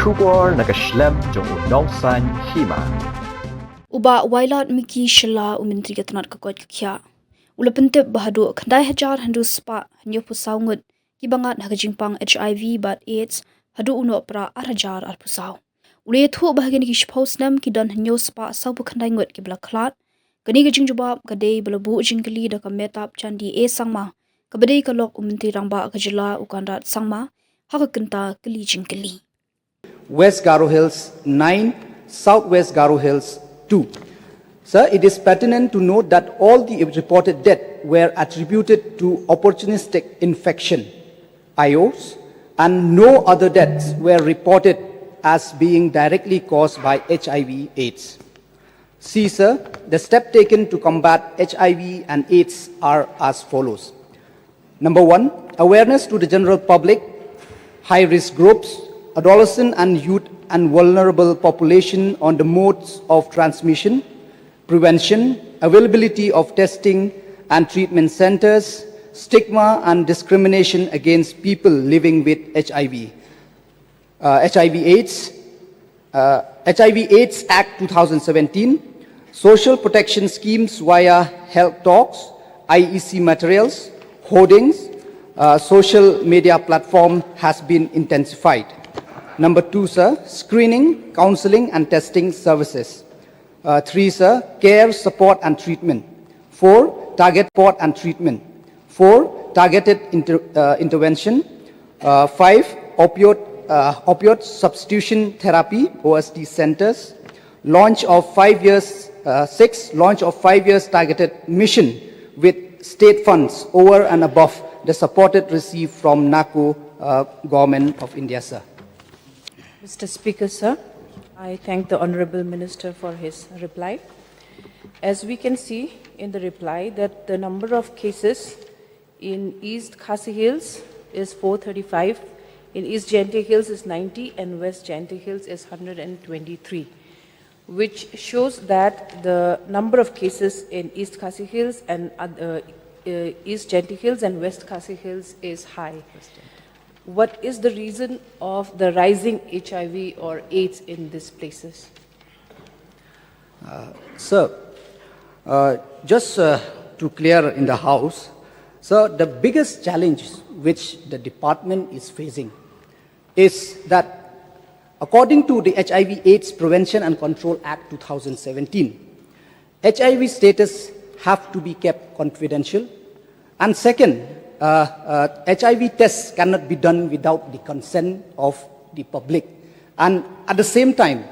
Shubor nakaslem jong unongsan Hima. Uba wailat miki Jylla umintri gatanat kakot kakya. Ulapentep bahadu kandai hajar handu spa hanyo pusau Ngut kibangat hagajingpang HIV bat AIDS hadu uno pra arajar al pusau. Ule thu bahagian ki shpausnam kidan hanyo spa sau kandai Ngut kibla Khlad. Kani gajing jubab kadai belabu jingkali da kametap candi sangma. Kabadai kalok umintri rangba ka Jylla ukandat sangma hakakenta kali jingkali. West Garo Hills 9, Southwest Garo Hills 2. Sir, it is pertinent to note that all the reported deaths were attributed to opportunistic infection, IOs, and no other deaths were reported as being directly caused by HIV/AIDS. See, sir, the steps taken to combat HIV and AIDS are as follows. Number 1, awareness to the general public, high-risk groups, adolescent and youth and vulnerable population on the modes of transmission, prevention, availability of testing and treatment centers, stigma and discrimination against people living with HIV. HIV/AIDS Act 2017, social protection schemes via health talks, IEC materials, hoardings, social media platform has been intensified. Number 2, sir, screening, counseling and testing services. 3, sir, care, support and treatment. 4, target support and treatment. 4, targeted intervention. 5, opioid substitution therapy, OST centers. Launch of 5 years, 6, launch of 5 years targeted mission with state funds over and above the supported received from NACO government of India, sir. Mr. Speaker, sir, I thank the Honorable Minister for his reply. As we can see in the reply that the number of cases in East Khasi Hills is 435, in East Jaintia Hills is 90 and West Jaintia Hills is 123, which shows that the number of cases in East Khasi Hills and East Jaintia Hills and West Khasi Hills is high. What is the reason of the rising HIV or AIDS in these places? Sir, just to clear in the House, sir, the biggest challenge which the department is facing is that according to the HIV/AIDS Prevention and Control Act 2017, HIV status have to be kept confidential. And second, HIV tests cannot be done without the consent of the public. And at the same time,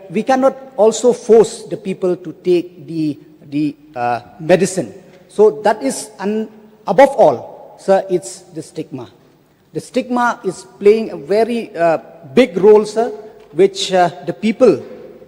we cannot also force the people to take the medicine. So that is, and above all, sir, it's the stigma. The stigma is playing a very big role, sir, which the people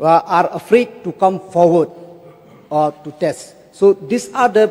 are afraid to come forward or to test. So these are the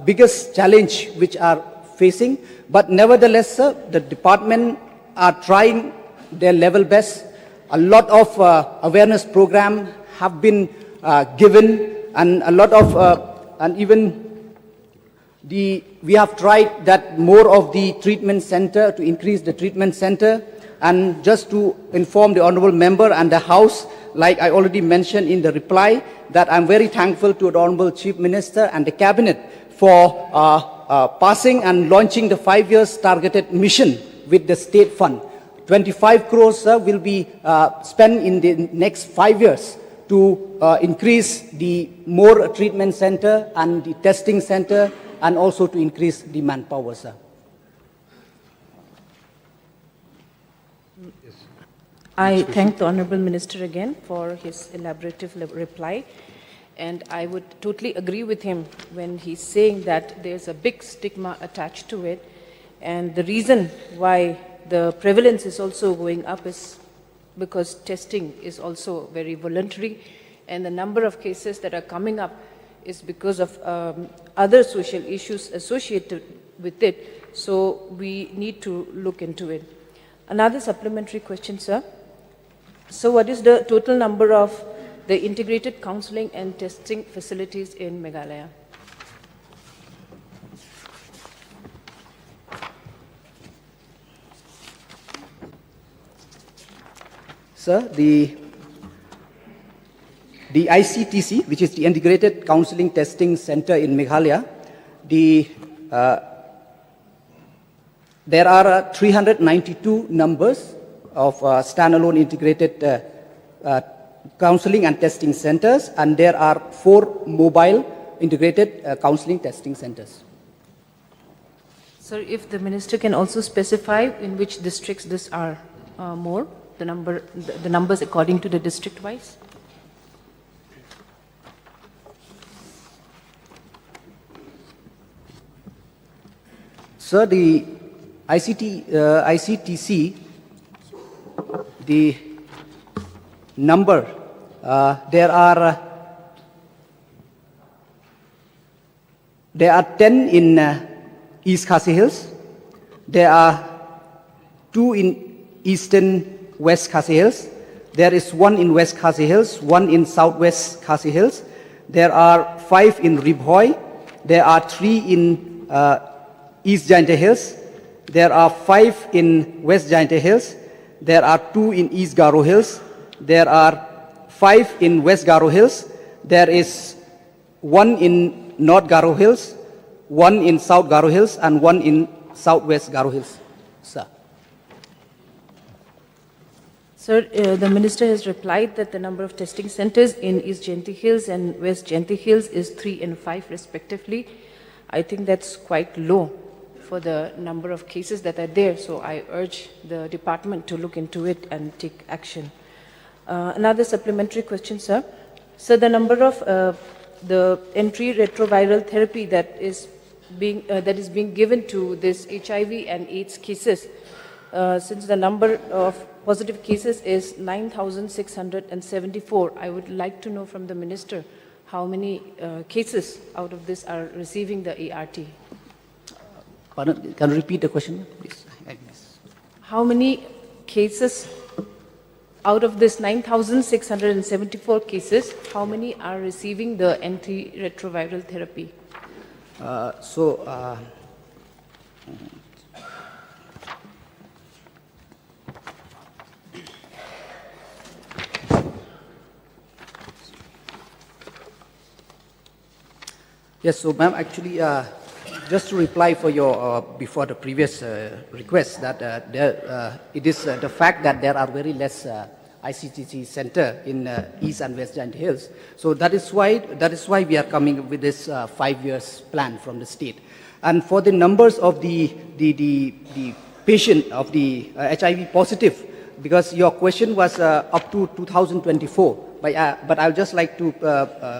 biggest challenge which are facing. But nevertheless, sir, the department are trying their level best. A lot of awareness program have been given, and a lot of, and even we have tried that more of the treatment center, to increase the treatment center. And just to inform the honorable member and the House, like I already mentioned in the reply, that I'm very thankful to the Honorable Chief Minister and the Cabinet for passing and launching the 5 years targeted mission with the state fund. 25 crores will be spent in the next 5 years to increase the more treatment center and the testing center, and also to increase the manpower, sir. I thank the Honorable Minister again for his elaborative reply, and I would totally agree with him when he's saying that there's a big stigma attached to it, and the reason why the prevalence is also going up is because testing is also very voluntary, and the number of cases that are coming up is because of other social issues associated with it, so we need to look into it. Another supplementary question, sir. So what is the total number of the integrated counseling and testing facilities in Meghalaya? Sir, the ICTC, which is the Integrated Counseling Testing Center in Meghalaya, there are 392 numbers of standalone integrated counseling and testing centers, and there are 4 mobile integrated counseling testing centers. Sir, if the minister can also specify in which districts this are more, the numbers according to the district wise. Sir, the ICTC, the number, there are 10 in East Khasi Hills, there are 2 in Eastern West Khasi Hills, there is 1 in West Khasi Hills, 1 in Southwest Khasi Hills, there are 5 in Ribhoi, there are 3 in East Jaintia Hills, there are 5 in West Jaintia Hills, there are 2 in East Garo Hills, there are 5 in West Garo Hills, there is 1 in North Garo Hills, 1 in South Garo Hills, and 1 in Southwest Garo Hills. Sir. Sir, the minister has replied that the number of testing centers in East Jaintia Hills and West Jaintia Hills is 3 and 5 respectively. I think that's quite low for the number of cases that are there, so I urge the department to look into it and take action. Another supplementary question, sir. So the number of the antiretroviral therapy that is being given to this HIV and AIDS cases, since the number of positive cases is 9,674, I would like to know from the minister how many cases out of this are receiving the ART. Pardon, can you repeat the question, please? How many cases out of this 9,674 cases, how many are receiving the antiretroviral therapy? Yes, so ma'am, actually, just to reply for your, before the previous request, that it is the fact that there are very less ICTC center in East and West Jaintia Hills. So that is why we are coming with this 5 years plan from the state. And for the numbers of the patient of the HIV positive, because your question was up to 2024, but I would just like to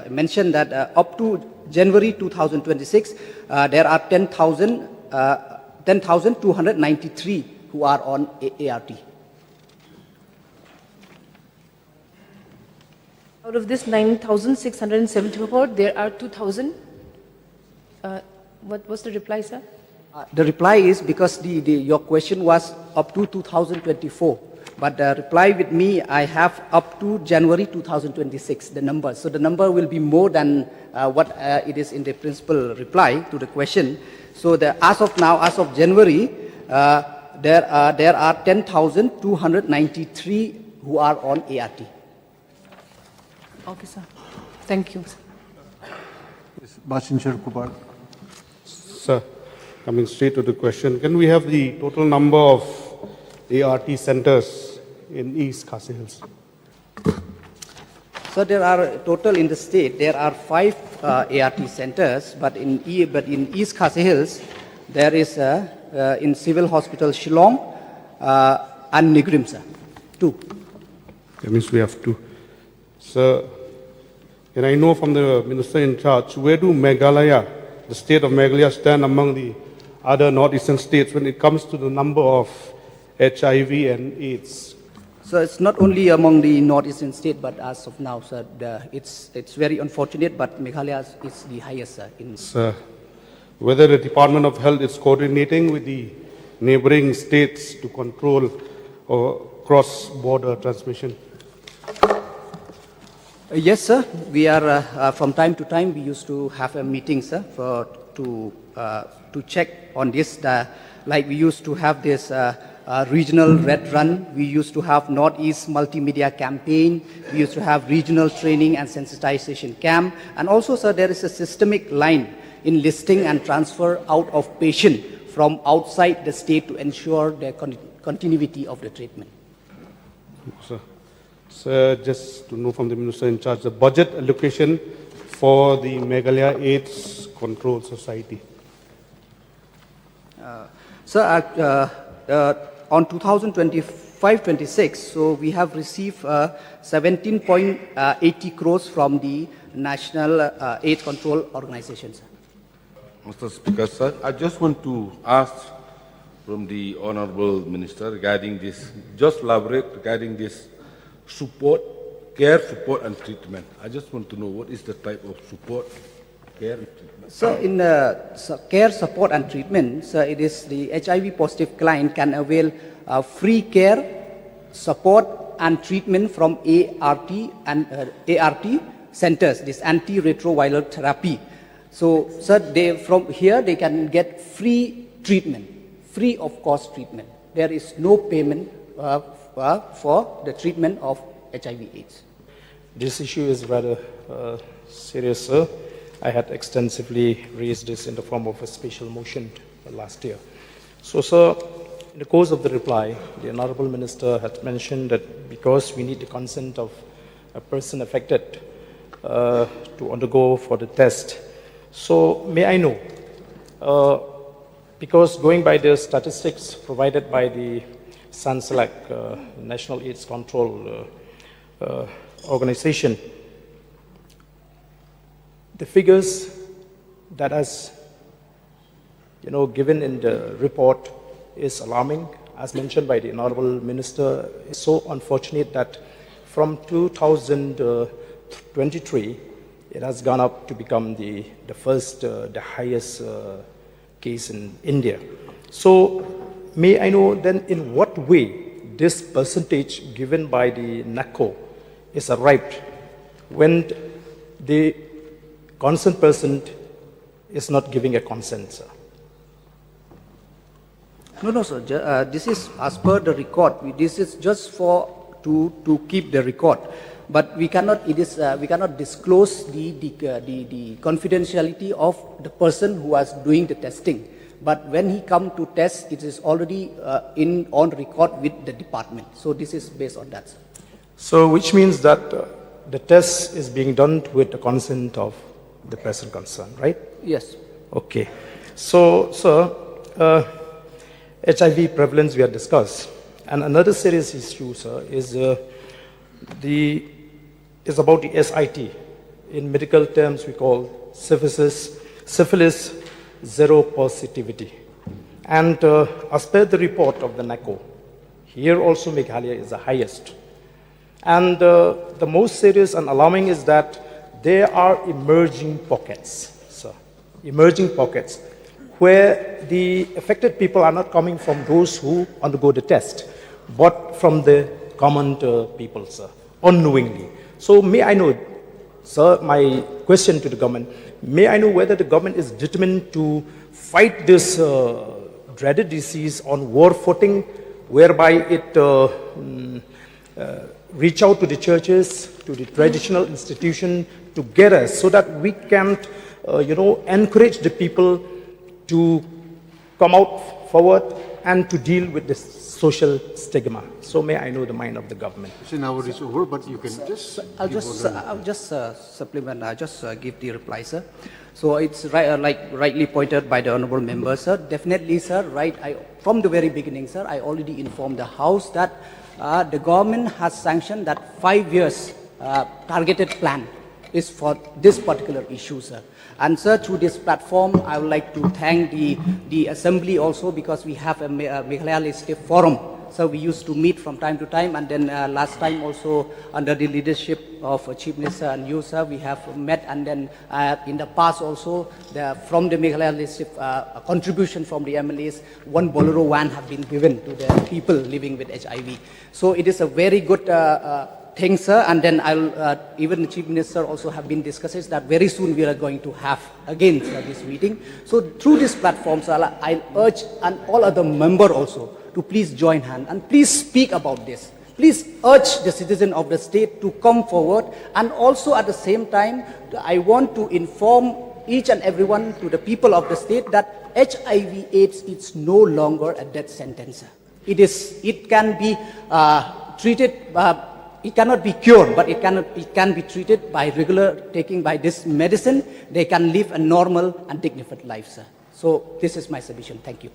mention that up to January 2026, there are 10,293 who are on ART. Out of this 9,674, there are 2,000. What was the reply, sir? The reply is because your question was up to 2024. But the reply with me, I have up to January 2026, the number. So the number will be more than what it is in the principal reply to the question. So as of now, as of January, there are 10,293 who are on ART. Okay, sir. Thank you. Bashinchar Kumar. Sir, coming straight to the question, can we have the total number of ART centers in East Khasi Hills? So there are total in the state, there are 5 ART centers, but in East Khasi Hills, there is in Civil Hospital Shillong and Nigrim, sir. 2. That means we have 2. Sir, can I know from the minister in charge, where do Meghalaya, the state of Meghalaya, stand among the other northeastern states when it comes to the number of HIV and AIDS? So it's not only among the northeastern state, but as of now, sir, it's very unfortunate, but Meghalaya is the highest, sir. Sir, whether the Department of Health is coordinating with the neighboring states to control cross-border transmission? Yes, sir. We are from time to time we used to have a meeting, sir, to check on this. Like we used to have this regional red run. We used to have Northeast multimedia campaign. We used to have regional training and sensitization camp. And also, sir, there is a systemic line in listing and transfer out of patient from outside the state to ensure the continuity of the treatment. Sir. Sir, just to know from the Minister in charge, the budget allocation for the Meghalaya AIDS Control Society. Sir, on 2025-26, so we have received 17.80 crores from the National AIDS Control Organization, sir. Mr. Speaker, sir, I just want to ask from the Honorable Minister regarding this, just elaborate regarding this support, care, support and treatment. I just want to know what is the type of support, care and treatment. So in care, support and treatment, so it is the HIV positive client can avail free care, support and treatment from ART and ART centers, this antiretroviral therapy. So, sir, from here they can get free treatment, free of cost treatment. There is no payment for the treatment of HIV/AIDS. This issue is rather serious, sir. I had extensively raised this in the form of a special motion last year. So, sir, in the course of the reply, the Honorable Minister had mentioned that because we need the consent of a person affected to undergo for the test. So, may I know, because going by the statistics provided by the SANSELAC, National AIDS Control Organization, the figures that has, given in the report is alarming. As mentioned by the Honorable Minister, it's so unfortunate that from 2023, it has gone up to become the highest case in India. So, may I know then in what way this percentage given by the NACO is arrived when the concerned person is not giving a consent, sir? No, sir. This is as per the record. This is just to keep the record. But we cannot. We cannot disclose the confidentiality of the person who was doing the testing. But when he come to test, it is already on record with the department. So this is based on that, sir. So, which means that the test is being done with the consent of the person concerned, right? Yes. Okay. So, sir, HIV prevalence we have discussed, and another serious issue, sir, is about the SIT. In medical terms, we call syphilis zero positivity. And as per the report of the NACO, here also Meghalaya is the highest. And the most serious and alarming is that there are emerging pockets, sir, emerging pockets, where the affected people are not coming from those who undergo the test, but from the common people, sir, unknowingly. So may I know, sir, my question to the government, may I know whether the government is determined to fight this dreaded disease on war footing, whereby it reach out to the churches, to the traditional institution together, so that we can, encourage the people to come out forward and to deal with this social stigma. So may I know the mind of the government? Now it is over, but you can just... I'll just supplement, I'll just give the reply, sir. So it's right, like rightly pointed by the honorable member, sir. Definitely, sir, right. From the very beginning, sir, I already informed the House that the government has sanctioned that 5 years targeted plan is for this particular issue, sir. And sir, through this platform, I would like to thank the Assembly also, because we have a Meghalaya Legislative Forum. So we used to meet from time to time, and then last time also under the leadership of Chief Minister and you, sir, we have met, and then in the past also, from the Meghalaya Legislative contribution from the MLAs, 1 Bolero van have been given to the people living with HIV. So it is a very good thing, sir, and then even the Chief Minister also have been discussing that very soon we are going to have again, sir, this meeting. So through this platform, sir, I urge and all other members also to please join hands and please speak about this. Please urge the citizen of the state to come forward, and also at the same time, I want to inform each and everyone, to the people of the state, that HIV/AIDS is no longer a death sentence. It can be treated. It cannot be cured, but it can be treated by regular taking by this medicine. They can live a normal and dignified life, sir. So this is my submission. Thank you.